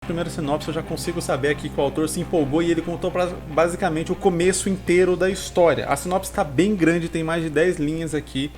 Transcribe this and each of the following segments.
Primeira sinopse eu já consigo saber aqui que o autor se empolgou e ele contou basicamente o começo inteiro da história. A sinopse está bem grande, tem mais de 10 linhas aqui,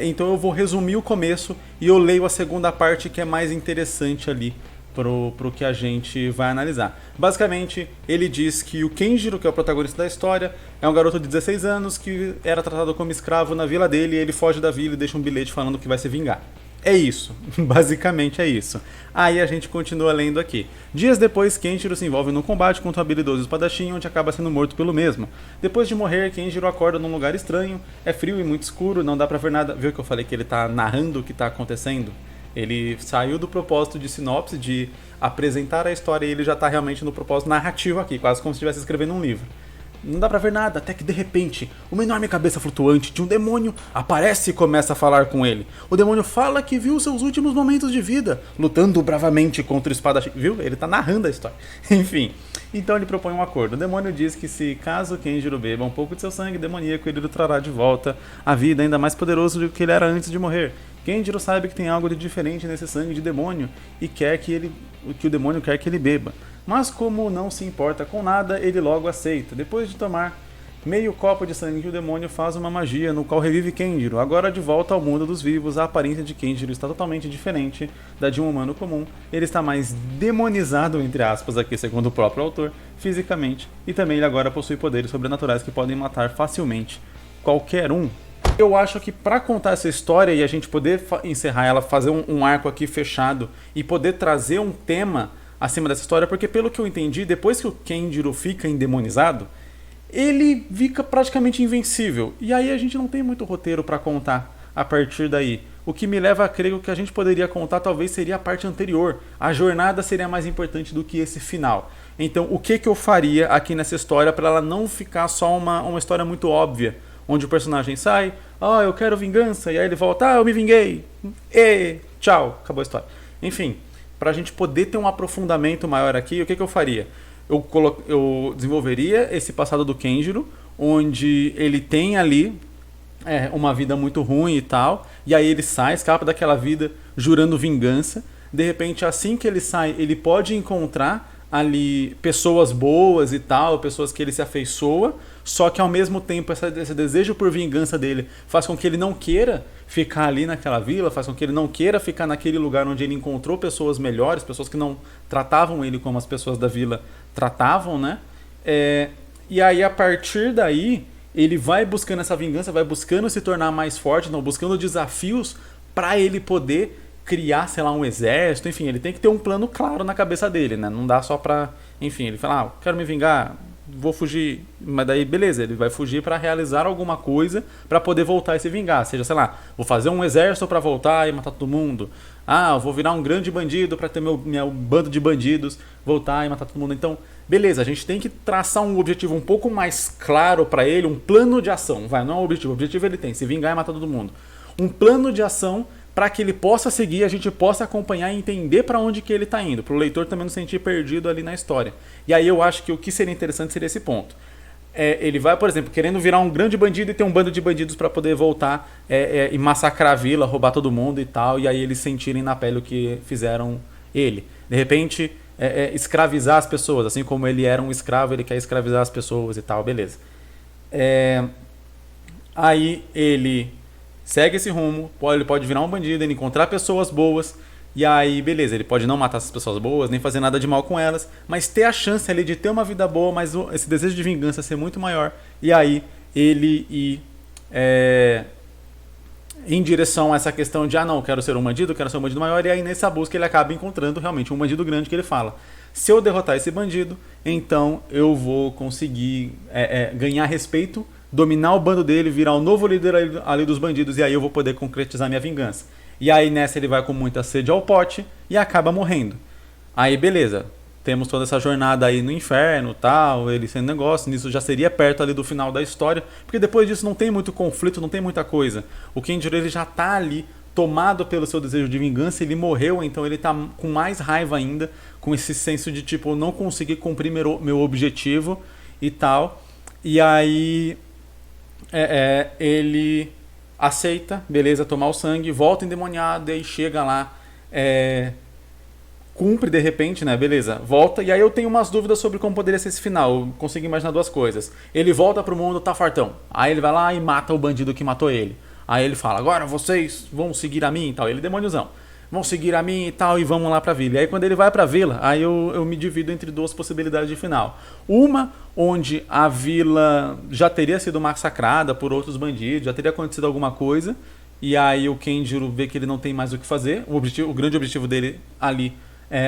então eu vou resumir o começo e eu leio a segunda parte que é mais interessante ali pro que a gente vai analisar. Basicamente, ele diz que o Kenjiro, que é o protagonista da história, é um garoto de 16 anos que era tratado como escravo na vila dele e ele foge da vila e deixa um bilhete falando que vai se vingar. É isso, basicamente é isso. Aí a gente continua lendo aqui. Dias depois, Kenjiro se envolve num combate contra um habilidoso espadachim, onde acaba sendo morto pelo mesmo. Depois de morrer, Kenjiro acorda num lugar estranho, é frio e muito escuro, não dá pra ver nada. Viu que eu falei que ele tá narrando o que tá acontecendo? Ele saiu do propósito de sinopse, de apresentar a história, e ele já tá realmente no propósito narrativo aqui, quase como se estivesse escrevendo um livro. Não dá pra ver nada, até que de repente, uma enorme cabeça flutuante de um demônio aparece e começa a falar com ele. O demônio fala que viu seus últimos momentos de vida, lutando bravamente contra o espadachim. Viu? Ele tá narrando a história. Enfim, então ele propõe um acordo. O demônio diz que se caso Kenjiro beba um pouco de seu sangue demoníaco, ele lhe trará de volta a vida ainda mais poderoso do que ele era antes de morrer. Kenjiro sabe que tem algo de diferente nesse sangue de demônio e quer que o demônio quer que ele beba. Mas como não se importa com nada, ele logo aceita. Depois de tomar meio copo de sangue, o demônio faz uma magia no qual revive Kenjiro. Agora de volta ao mundo dos vivos, a aparência de Kenjiro está totalmente diferente da de um humano comum. Ele está mais demonizado, entre aspas, aqui segundo o próprio autor, fisicamente. E também ele agora possui poderes sobrenaturais que podem matar facilmente qualquer um. Eu acho que para contar essa história e a gente poder encerrar ela, fazer um arco aqui fechado e poder trazer um tema acima dessa história, porque pelo que eu entendi, depois que o Kenjiro fica endemonizado, ele fica praticamente invencível. E aí a gente não tem muito roteiro para contar a partir daí. O que me leva a crer que o que a gente poderia contar talvez seria a parte anterior. A jornada seria mais importante do que esse final. Então o que eu faria aqui nessa história para ela não ficar só uma história muito óbvia, onde o personagem sai, eu quero vingança, e aí ele volta, eu me vinguei, e tchau, acabou a história. Enfim, para a gente poder ter um aprofundamento maior aqui, o que eu faria? Eu desenvolveria esse passado do Kenjiro, onde ele tem ali uma vida muito ruim e tal, e aí ele sai, escapa daquela vida jurando vingança. De repente, assim que ele sai, ele pode encontrar ali pessoas boas e tal, pessoas que ele se afeiçoa, só que ao mesmo tempo esse desejo por vingança dele faz com que ele não queira ficar ali naquela vila, faz com que ele não queira ficar naquele lugar onde ele encontrou pessoas melhores, pessoas que não tratavam ele como as pessoas da vila tratavam, né? E aí a partir daí ele vai buscando essa vingança, vai buscando se tornar mais forte, não, buscando desafios para ele poder criar, sei lá, um exército, enfim, ele tem que ter um plano claro na cabeça dele, né? Não dá só pra, enfim, ele fala, quero me vingar, vou fugir, mas daí beleza, ele vai fugir pra realizar alguma coisa pra poder voltar e se vingar, seja, sei lá, vou fazer um exército pra voltar e matar todo mundo, eu vou virar um grande bandido pra ter meu bando de bandidos, voltar e matar todo mundo. Então, beleza, a gente tem que traçar um objetivo um pouco mais claro pra ele, um plano de ação, não é um objetivo, o objetivo ele tem, se vingar e matar todo mundo, um plano de ação para que ele possa seguir, a gente possa acompanhar e entender para onde que ele está indo, para o leitor também não se sentir perdido ali na história. E aí eu acho que o que seria interessante seria esse ponto. Ele vai, por exemplo, querendo virar um grande bandido e ter um bando de bandidos para poder voltar e massacrar a vila, roubar todo mundo e tal, e aí eles sentirem na pele o que fizeram ele. De repente, escravizar as pessoas, assim como ele era um escravo, ele quer escravizar as pessoas e tal, beleza. Aí ele segue esse rumo, ele pode virar um bandido, ele encontrar pessoas boas, e aí beleza, ele pode não matar essas pessoas boas, nem fazer nada de mal com elas, mas ter a chance ali de ter uma vida boa, mas esse desejo de vingança ser muito maior, e aí ele ir em direção a essa questão de, não, quero ser um bandido maior, e aí nessa busca ele acaba encontrando realmente um bandido grande que ele fala, se eu derrotar esse bandido, então eu vou conseguir ganhar respeito, dominar o bando dele, virar o novo líder ali dos bandidos, e aí eu vou poder concretizar minha vingança. E aí nessa ele vai com muita sede ao pote e acaba morrendo. Aí beleza, temos toda essa jornada aí no inferno, tal, ele sendo negócio, nisso já seria perto ali do final da história, porque depois disso não tem muito conflito, não tem muita coisa. O Kenjiro ele já tá ali tomado pelo seu desejo de vingança, ele morreu, então ele tá com mais raiva ainda, com esse senso de tipo, não consegui cumprir meu objetivo e tal. E aí ele aceita, beleza, tomar o sangue, volta endemoniado e chega lá cumpre de repente, né? Beleza, volta. E aí eu tenho umas dúvidas sobre como poderia ser esse final. Eu consigo imaginar duas coisas. Ele volta pro mundo, tá fartão. Aí ele vai lá e mata o bandido que matou ele. Aí ele fala, agora vocês vão seguir a mim e tal. Ele é demôniozão. Vão seguir a mim e tal, e vamos lá pra vila. E aí quando ele vai pra vila, aí eu me divido entre duas possibilidades de final. Uma, onde a vila já teria sido massacrada por outros bandidos, já teria acontecido alguma coisa, e aí o Kenjiro vê que ele não tem mais o que fazer. O grande objetivo dele ali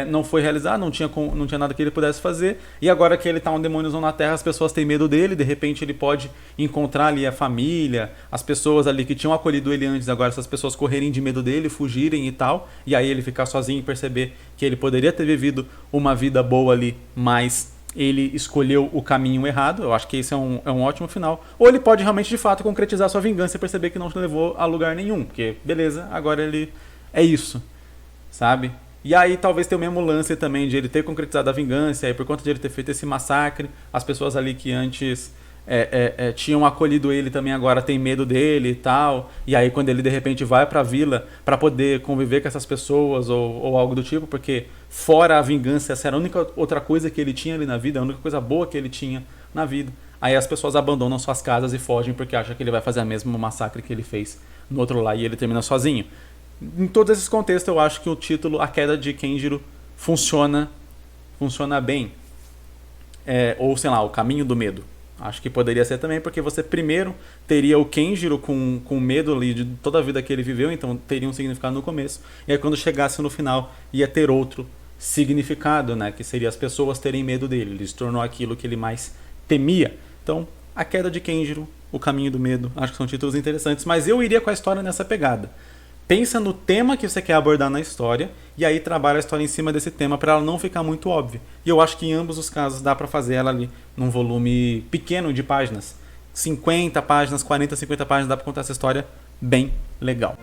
não foi realizado, não tinha nada que ele pudesse fazer, e agora que ele tá um demôniozão na Terra, as pessoas têm medo dele, de repente ele pode encontrar ali a família, as pessoas ali que tinham acolhido ele antes, agora essas pessoas correrem de medo dele, fugirem e tal, e aí ele ficar sozinho e perceber que ele poderia ter vivido uma vida boa ali, mas ele escolheu o caminho errado. Eu acho que esse é um ótimo final. Ou ele pode realmente, de fato, concretizar sua vingança e perceber que não te levou a lugar nenhum, porque beleza, agora ele é isso, sabe? E aí talvez tenha o mesmo lance também de ele ter concretizado a vingança, e aí por conta de ele ter feito esse massacre, as pessoas ali que antes tinham acolhido ele também agora tem medo dele e tal, e aí quando ele de repente vai pra vila pra poder conviver com essas pessoas ou algo do tipo, porque fora a vingança essa era a única outra coisa que ele tinha ali na vida, a única coisa boa que ele tinha na vida, aí as pessoas abandonam suas casas e fogem porque acham que ele vai fazer a mesma massacre que ele fez no outro lá e ele termina sozinho. Em todos esses contextos eu acho que o título A Queda de Kenjiro funciona bem. Ou sei lá, O Caminho do Medo. Acho que poderia ser também, porque você primeiro teria o Kenjiro com medo ali de toda a vida que ele viveu, então teria um significado no começo, e aí quando chegasse no final ia ter outro significado, né, que seria as pessoas terem medo dele, ele se tornou aquilo que ele mais temia. Então, A Queda de Kenjiro, O Caminho do Medo, acho que são títulos interessantes, mas eu iria com a história nessa pegada. Pensa no tema que você quer abordar na história e aí trabalha a história em cima desse tema para ela não ficar muito óbvia. E eu acho que em ambos os casos dá para fazer ela ali num volume pequeno de páginas. 50 páginas, 40, 50 páginas, dá para contar essa história bem legal.